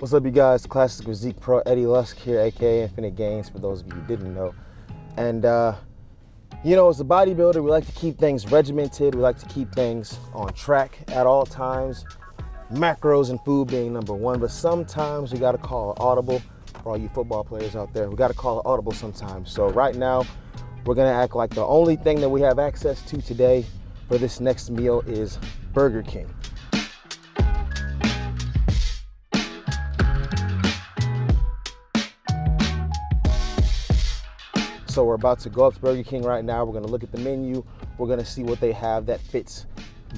What's up, you guys? Classic with Zeke Pro, Eddie Lusk here, aka Infinite Gains, for those of you who didn't know. And you know, as a bodybuilder, we like to keep things regimented. We like to keep things on track at all times. Macros and food being number one, but sometimes we gotta call an audible. For all you football players out there, we gotta call an audible sometimes. So right now, we're gonna act like the only thing that we have access to today for this next meal is Burger King. So we're about to go up to Burger King right now. We're gonna look at the menu. We're gonna see what they have that fits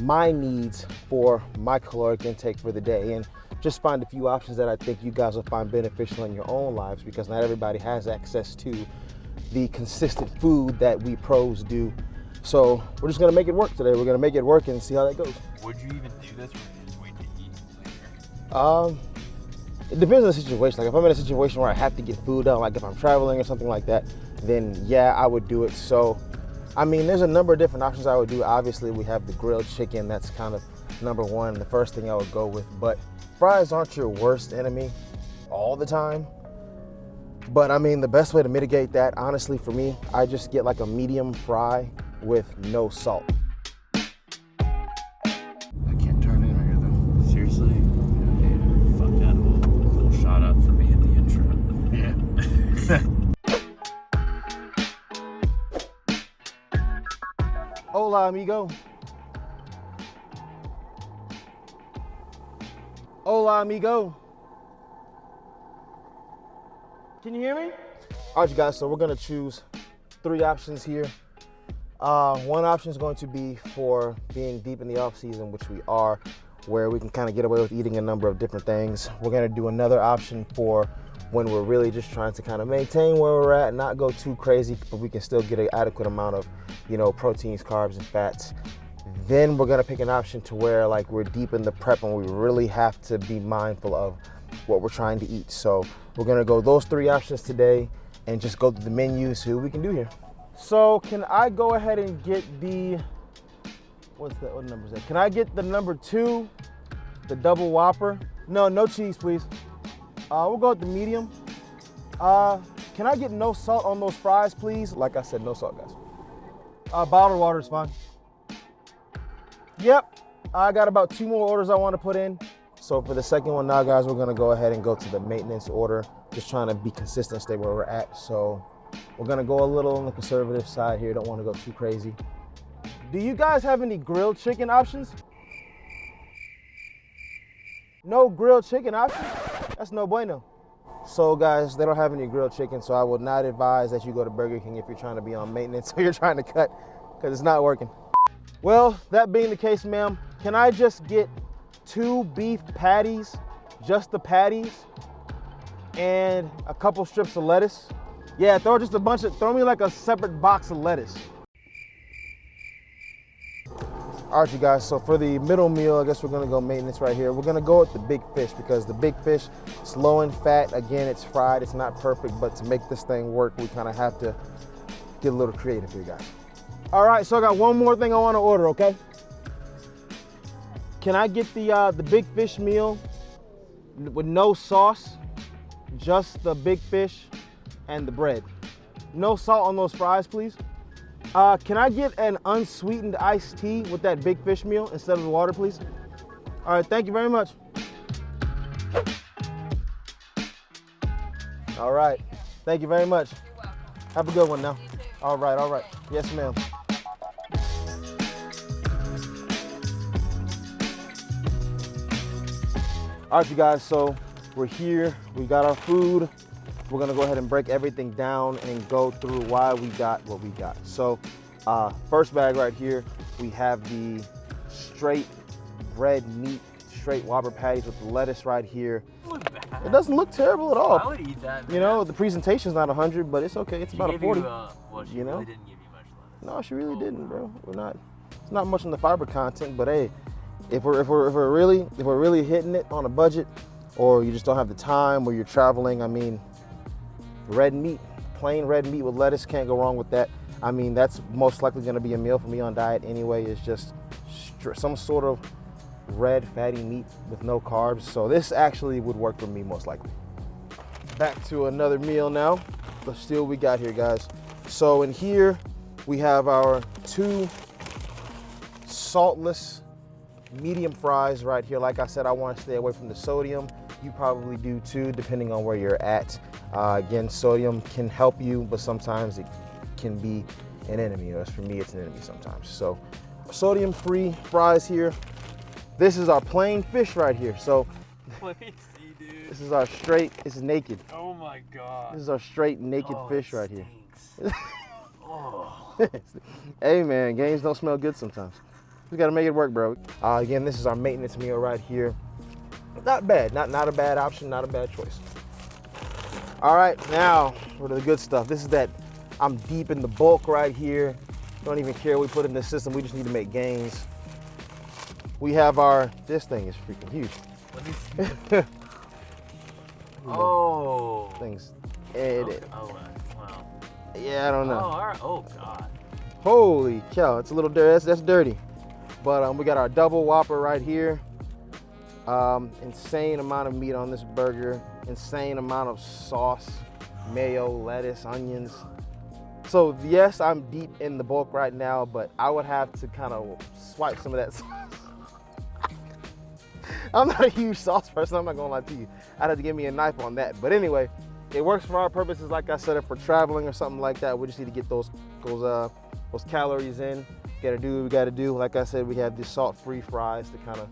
my needs for my caloric intake for the day, and just find a few options that I think you guys will find beneficial in your own lives, because not everybody has access to the consistent food that we pros do. So we're just gonna make it work today. We're gonna make it work and see how that goes. Would you even do this, or would you just wait to eat later? It depends on the situation. Like if I'm in a situation where I have to get food done, like if I'm traveling or something like that, then yeah, I would do it. So, I mean, there's a number of different options I would do. Obviously, we have the grilled chicken. That's kind of number one, the first thing I would go with. But fries aren't your worst enemy all the time. But I mean, the best way to mitigate that, honestly, for me, I just get like a medium fry with no salt. I can't turn in right here though. Seriously? Yeah, fuck that whole little shot up for me at the intro. Yeah. Hola, amigo. Hola, amigo. Can you hear me? All right, you guys, so we're gonna choose three options here. One option is going to be for being deep in the off season, which we are, where we can kind of get away with eating a number of different things. We're gonna do another option for when we're really just trying to kind of maintain where we're at, not go too crazy, but we can still get an adequate amount of, you know, proteins, carbs, and fats. Then we're gonna pick an option to where like we're deep in the prep and we really have to be mindful of what we're trying to eat. So we're gonna go those three options today and just go through the menu, see what we can do here. So can I go ahead and get the, what number is that? Can I get the number 2, the double Whopper? No cheese, please. We'll go with the medium. Can I get no salt on those fries, please? Like I said, no salt, guys. Bottled water is fine. Yep, I got about 2 more orders I want to put in. So for the second one now, guys, we're gonna go ahead and go to the maintenance order. Just trying to be consistent, stay where we're at. So we're gonna go a little on the conservative side here. Don't want to go too crazy. Do you guys have any grilled chicken options? No grilled chicken options? That's no bueno. So guys, they don't have any grilled chicken, so I would not advise that you go to Burger King if you're trying to be on maintenance or you're trying to cut, because it's not working. Well, that being the case, ma'am, can I just get 2 beef patties, just the patties, and a couple strips of lettuce? Yeah, throw me like a separate box of lettuce. All right, you guys, so for the middle meal, I guess we're gonna go maintenance right here. We're gonna go with the big fish because the big fish is low in fat. Again, it's fried, it's not perfect, but to make this thing work, we kind of have to get a little creative here, guys. All right, so I got one more thing I wanna order, okay? Can I get the big fish meal with no sauce, just the big fish and the bread? No salt on those fries, please. Can I get an unsweetened iced tea with that big fish meal instead of the water, please? All right, thank you very much. All right, thank you very much. Have a good one now. All right. Yes, ma'am. All right, you guys, so we're here. We got our food. We're gonna go ahead and break everything down and go through why we got what we got. So first bag right here, we have the straight red meat, straight Whopper patties with the lettuce right here. It doesn't look terrible at all. I would eat that, man. You know, the presentation's not 100, but it's okay. It's about a 40. Well, she you know? really didn't give you much lettuce. No, she really didn't, bro. It's not much in the fiber content, but hey, if we're really hitting it on a budget, or you just don't have the time, or you're traveling, I mean, red meat, plain red meat with lettuce, can't go wrong with that. I mean, that's most likely gonna be a meal for me on diet anyway. It's just some sort of red fatty meat with no carbs. So this actually would work for me most likely. Back to another meal now. Let's see what we got here, guys. So in here, we have our 2 saltless medium fries right here. Like I said, I want to stay away from the sodium. You probably do too, depending on where you're at. Again, sodium can help you, but sometimes it can be an enemy. Or for me, it's an enemy sometimes. So sodium-free fries here. This is our plain fish right here. So Let me see, dude. this is our straight, this is naked. Oh my God. This is our straight naked fish right here. Oh. Hey man, games don't smell good sometimes. We gotta make it work, bro. Again, this is our maintenance meal right here. Not bad, not a bad option, not a bad choice. All right, now for the good stuff. This is that I'm deep in the bulk right here. Don't even care what we put in the system, we just need to make gains. We have our, this thing is freaking huge. Let me see. Oh. Things. Oh, wow. Yeah, I don't know. Oh, all right. Oh God. Holy cow, it's a little dirty. That's dirty. But we got our double Whopper right here. Insane amount of meat on this burger. Insane amount of sauce, mayo, lettuce, onions. So yes, I'm deep in the bulk right now, but I would have to kind of swipe some of that sauce. I'm not a huge sauce person, I'm not gonna lie to you. I'd have to give me a knife on that. But anyway, it works for our purposes. Like I said, if we're traveling or something like that, we just need to get those calories in. Gotta do what we gotta do. Like I said, we have these salt-free fries to kind of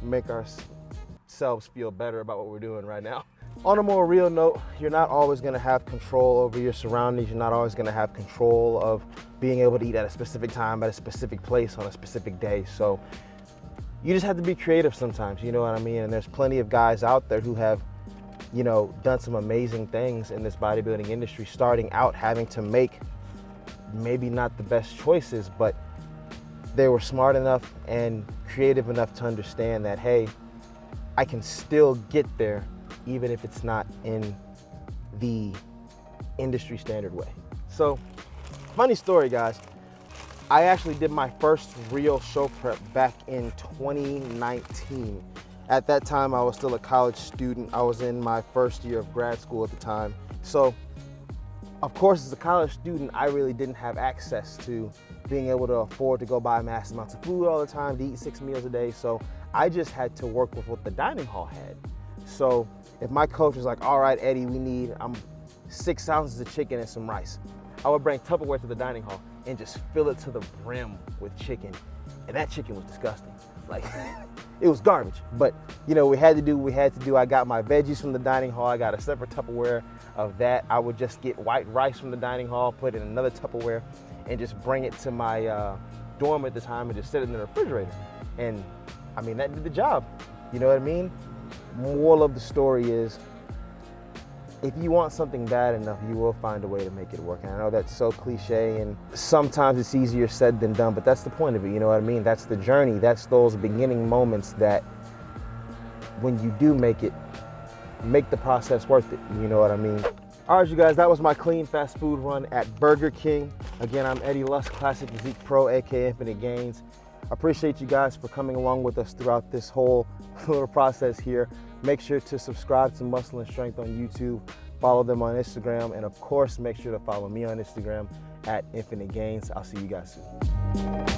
make ourselves feel better about what we're doing right now. On a more real note, you're not always gonna have control over your surroundings. You're not always gonna have control of being able to eat at a specific time, at a specific place, on a specific day. So you just have to be creative sometimes, you know what I mean? And there's plenty of guys out there who have, you know, done some amazing things in this bodybuilding industry, starting out having to make maybe not the best choices, but they were smart enough and creative enough to understand that, hey, I can still get there even if it's not in the industry standard way. So, funny story, guys. I actually did my first real show prep back in 2019. At that time, I was still a college student. I was in my first year of grad school at the time. So, of course, as a college student, I really didn't have access to being able to afford to go buy mass amounts of food all the time, to eat 6 meals a day. So I just had to work with what the dining hall had. So if my coach was like, all right, Eddie, we need 6 ounces of chicken and some rice, I would bring Tupperware to the dining hall and just fill it to the brim with chicken. And that chicken was disgusting. Like, it was garbage. But, you know, we had to do what we had to do. I got my veggies from the dining hall. I got a separate Tupperware of that. I would just get white rice from the dining hall, put it in another Tupperware, and just bring it to my dorm at the time and just sit it in the refrigerator. And, I mean, that did the job. You know what I mean? Moral of the story is, if you want something bad enough, you will find a way to make it work. And I know that's so cliche, and sometimes it's easier said than done, but that's the point of it, you know what I mean? That's the journey. That's those beginning moments that when you do make it, make the process worth it, you know what I mean? All right, you guys, that was my clean fast food run at Burger King. Again, I'm Eddie Lusk, Classic Physique Pro, aka Infinite Gains. I appreciate you guys for coming along with us throughout this whole little process here. Make sure to subscribe to Muscle and Strength on YouTube, follow them on Instagram, and of course, make sure to follow me on Instagram at Infinite Gains. I'll see you guys soon.